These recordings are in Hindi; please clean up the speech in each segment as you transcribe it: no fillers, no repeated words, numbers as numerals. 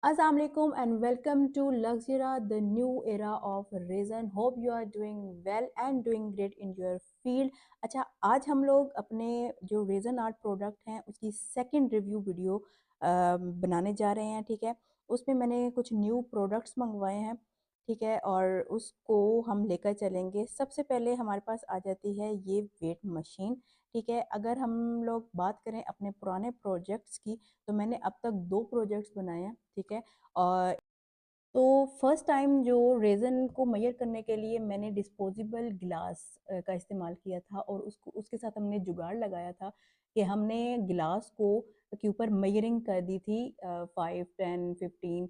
Assalamu alaikum and welcome to Luxira, the new era of resin. Hope you are doing well and doing great in your field. अच्छा, आज हम लोग अपने जो रेजन आर्ट प्रोडक्ट हैं उसकी सेकंड रिव्यू वीडियो बनाने जा रहे हैं। ठीक है, उसमें मैंने कुछ न्यू प्रोडक्ट्स मंगवाए हैं। ठीक है, और उसको हम लेकर चलेंगे। सबसे पहले हमारे पास आ जाती है ये वेट मशीन। ठीक है, अगर हम लोग बात करें अपने पुराने प्रोजेक्ट्स की, तो मैंने अब तक 2 प्रोजेक्ट्स बनाए हैं। ठीक है, और तो फर्स्ट टाइम जो रेज़न को मेजर करने के लिए मैंने डिस्पोजेबल गिलास का इस्तेमाल किया था, और उसको उसके साथ हमने जुगाड़ लगाया था कि हमने गिलास को के ऊपर मेजरिंग कर दी थी 5, 10, 15।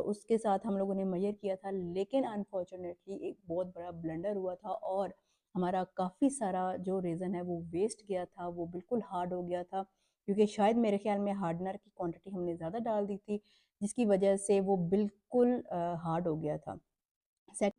उसके साथ हम लोगों ने मेजर किया था, लेकिन अनफॉर्चुनेटली एक बहुत बड़ा ब्लंडर हुआ था और हमारा काफ़ी सारा जो रेज़न है वो वेस्ट गया था। वो बिल्कुल हार्ड हो गया था, क्योंकि शायद मेरे ख्याल में हार्डनर की क्वांटिटी हमने ज़्यादा डाल दी थी, जिसकी वजह से वो बिल्कुल हार्ड हो गया था। सेक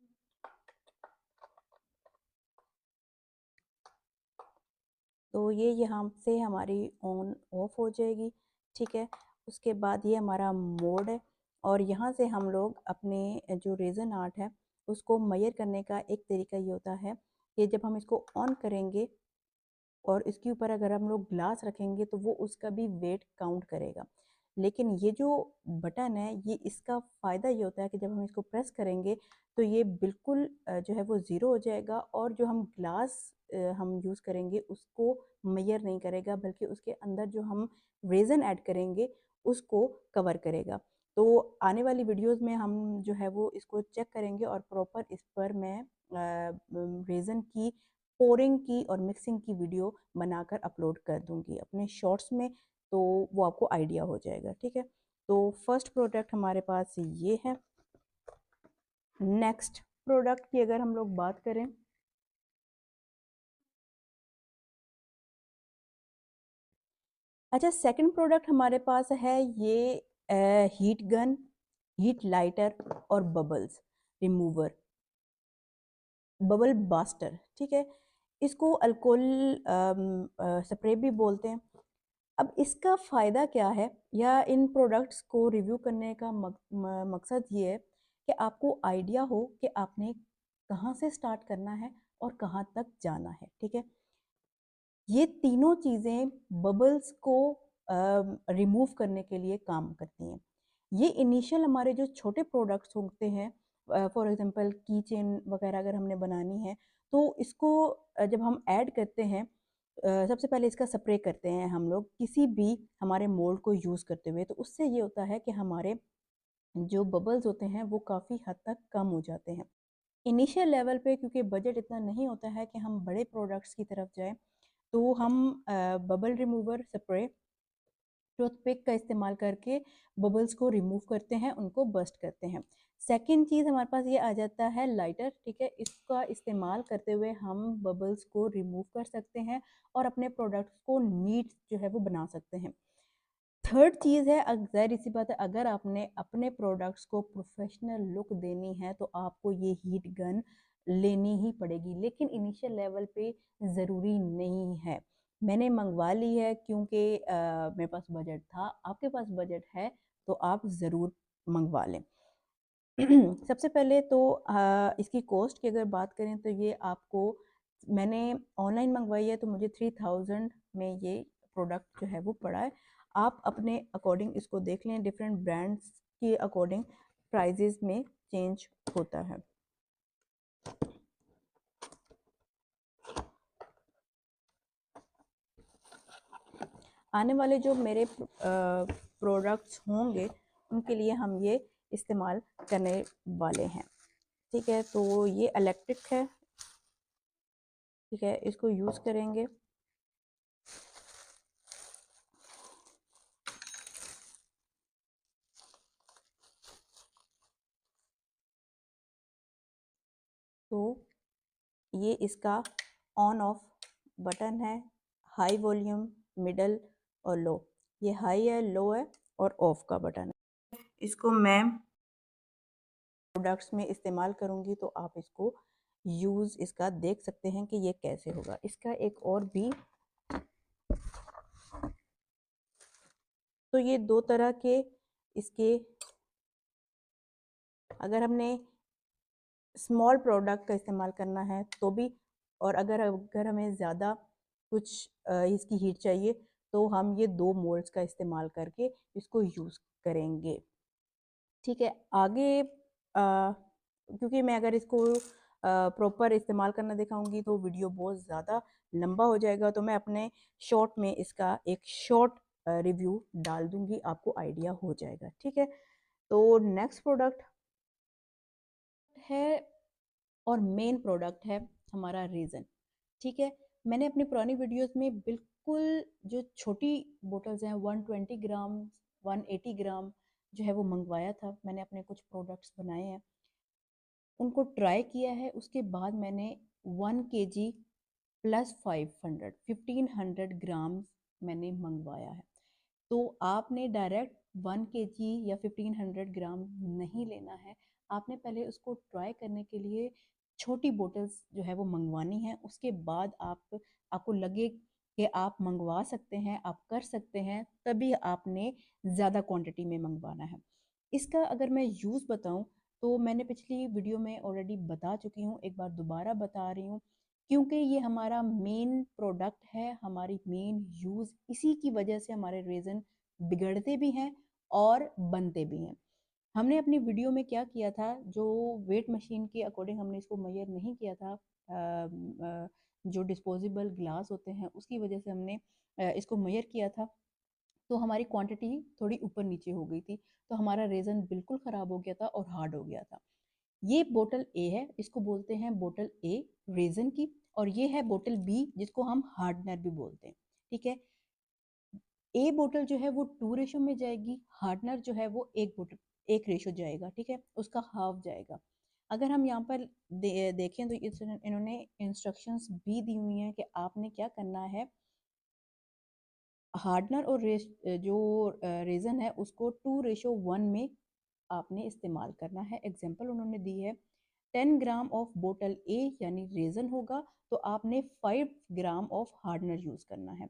तो ये यहाँ से हमारी ऑन ऑफ हो जाएगी। ठीक है, उसके बाद ये हमारा मोड है, और यहाँ से हम लोग अपने जो रेज़न आर्ट है उसको मेजर करने का एक तरीका ये होता है कि जब हम इसको ऑन करेंगे और इसके ऊपर अगर हम लोग ग्लास रखेंगे तो वो उसका भी वेट काउंट करेगा। लेकिन ये जो बटन है, ये इसका फ़ायदा ये होता है कि जब हम इसको प्रेस करेंगे तो ये बिल्कुल जो है वो ज़ीरो हो जाएगा, और जो हम ग्लास हम यूज़ करेंगे उसको मेजर नहीं करेगा, बल्कि उसके अंदर जो हम रेज़न ऐड करेंगे उसको कवर करेगा। तो आने वाली वीडियोस में हम जो है वो इसको चेक करेंगे, और प्रॉपर इस पर मैं रेज़न की पोरिंग की और मिक्सिंग की वीडियो बनाकर अपलोड कर दूंगी अपने शॉर्ट्स में, तो वो आपको आइडिया हो जाएगा। ठीक है, तो फर्स्ट प्रोडक्ट हमारे पास ये है। नेक्स्ट प्रोडक्ट की अगर हम लोग बात करें, अच्छा, सेकंड प्रोडक्ट हमारे पास है ये हीट गन, हीट लाइटर और बबल्स रिमूवर, बबल बास्टर। ठीक है, इसको अल्कोहल स्प्रे भी बोलते हैं। अब इसका फ़ायदा क्या है, या इन प्रोडक्ट्स को रिव्यू करने का मकसद ये है कि आपको आइडिया हो कि आपने कहाँ से स्टार्ट करना है और कहाँ तक जाना है। ठीक है, ये तीनों चीज़ें बबल्स को रिमूव करने के लिए काम करती हैं। ये इनिशियल हमारे जो छोटे प्रोडक्ट्स होते हैं, फॉर एग्जांपल की चेन वगैरह अगर हमने बनानी है, तो इसको जब हम ऐड करते हैं, सबसे पहले इसका स्प्रे करते हैं हम लोग किसी भी हमारे मोल्ड को यूज़ करते हुए, तो उससे ये होता है कि हमारे जो बबल्स होते हैं वो काफ़ी हद तक कम हो जाते हैं। इनिशियल लेवल पे क्योंकि बजट इतना नहीं होता है कि हम बड़े प्रोडक्ट्स की तरफ जाएँ, तो हम बबल रिमूवर स्प्रे टूथपिक का इस्तेमाल करके बबल्स को रिमूव करते हैं, उनको बस्ट करते हैं। सेकंड चीज़ हमारे पास ये आ जाता है लाइटर। ठीक है, इसका इस्तेमाल करते हुए हम बबल्स को रिमूव कर सकते हैं और अपने प्रोडक्ट्स को नीट जो है वो बना सकते हैं। थर्ड चीज़ है, ज़ाहिर सी बात है, अगर आपने अपने प्रोडक्ट्स को प्रोफेशनल लुक देनी है तो आपको ये हीट गन लेनी ही पड़ेगी, लेकिन इनिशियल लेवल पे ज़रूरी नहीं है। मैंने मंगवा ली है क्योंकि मेरे पास बजट था। आपके पास बजट है तो आप ज़रूर मंगवा लें। सबसे पहले तो इसकी कॉस्ट की अगर बात करें तो ये आपको, मैंने ऑनलाइन मंगवाई है तो मुझे 3000 में ये प्रोडक्ट जो है वो पड़ा है। आप अपने अकॉर्डिंग इसको देख लें, डिफरेंट ब्रांड्स के अकॉर्डिंग प्राइजेस में चेंज होता है। आने वाले जो मेरे प्रोडक्ट्स होंगे उनके लिए हम ये इस्तेमाल करने वाले हैं। ठीक है, तो ये इलेक्ट्रिक है। ठीक है, इसको यूज़ करेंगे। तो ये इसका ऑन ऑफ बटन है, हाई वॉल्यूम, मिडल और लो। ये हाई है, लो है और ऑफ का बटन है। इसको मैं प्रोडक्ट्स में इस्तेमाल करूँगी तो आप इसको यूज़ इसका देख सकते हैं कि ये कैसे होगा। इसका एक और भी, तो ये दो तरह के इसके अगर हमने स्मॉल प्रोडक्ट का इस्तेमाल करना है तो भी, और अगर अगर हमें ज़्यादा कुछ इसकी हीट चाहिए तो हम ये 2 मोल्ड्स का इस्तेमाल करके इसको यूज़ करेंगे। ठीक है, आगे क्योंकि मैं अगर इसको प्रॉपर इस्तेमाल करना दिखाऊंगी तो वीडियो बहुत ज़्यादा लंबा हो जाएगा, तो मैं अपने शॉर्ट में इसका एक शॉर्ट रिव्यू डाल दूंगी, आपको आइडिया हो जाएगा। ठीक है, तो नेक्स्ट प्रोडक्ट है और मेन प्रोडक्ट है हमारा रीज़न। ठीक है, मैंने अपनी पुरानी वीडियोस में बिल्कुल जो छोटी बोटल्स हैं 120 ग्राम 180 ग्राम जो है वो मंगवाया था। मैंने अपने कुछ प्रोडक्ट्स बनाए हैं, उनको ट्राई किया है, उसके बाद मैंने 1 kg प्लस 500 1500 ग्राम्स मैंने मंगवाया है। तो आपने डायरेक्ट 1 kg या 1500 ग्राम नहीं लेना है, आपने पहले उसको ट्राई करने के लिए छोटी बोटल्स जो है वो मंगवानी है। उसके बाद आपको लगे कि आप मंगवा सकते हैं, आप कर सकते हैं, तभी आपने ज़्यादा क्वांटिटी में मंगवाना है। इसका अगर मैं यूज़ बताऊं तो मैंने पिछली वीडियो में ऑलरेडी बता चुकी हूँ, एक बार दोबारा बता रही हूँ, क्योंकि ये हमारा मेन प्रोडक्ट है, हमारी मेन यूज़ इसी की वजह से हमारे रेज़न बिगड़ते भी हैं और बनते भी हैं। हमने अपनी वीडियो में क्या किया था, जो वेट मशीन के अकॉर्डिंग हमने इसको मेजर नहीं किया था, जो डिस्पोजेबल ग्लास होते हैं उसकी वजह से हमने इसको मेजर किया था, तो हमारी क्वांटिटी थोड़ी ऊपर नीचे हो गई थी, तो हमारा रेज़न बिल्कुल ख़राब हो गया था और हार्ड हो गया था। ये बोतल ए है, इसको बोलते हैं बोतल ए रेज़न की, और ये है बोतल बी जिसको हम हार्डनर भी बोलते हैं। ठीक है, ए बोतल जो है वो 2 रेशो में जाएगी, हार्डनर जो है वो एक बोतल 1 रेशो जाएगा। ठीक है, उसका हाफ जाएगा। अगर हम यहाँ पर देखें तो इन्होंने इंस्ट्रक्शंस भी दी हुई हैं कि आपने क्या करना है, हार्डनर और जो रेज़न है उसको 2:1 में आपने इस्तेमाल करना है। एग्जाम्पल उन्होंने दी है 10 ग्राम ऑफ बोतल ए यानी रेज़न होगा, तो आपने 5 ग्राम ऑफ हार्डनर यूज़ करना है।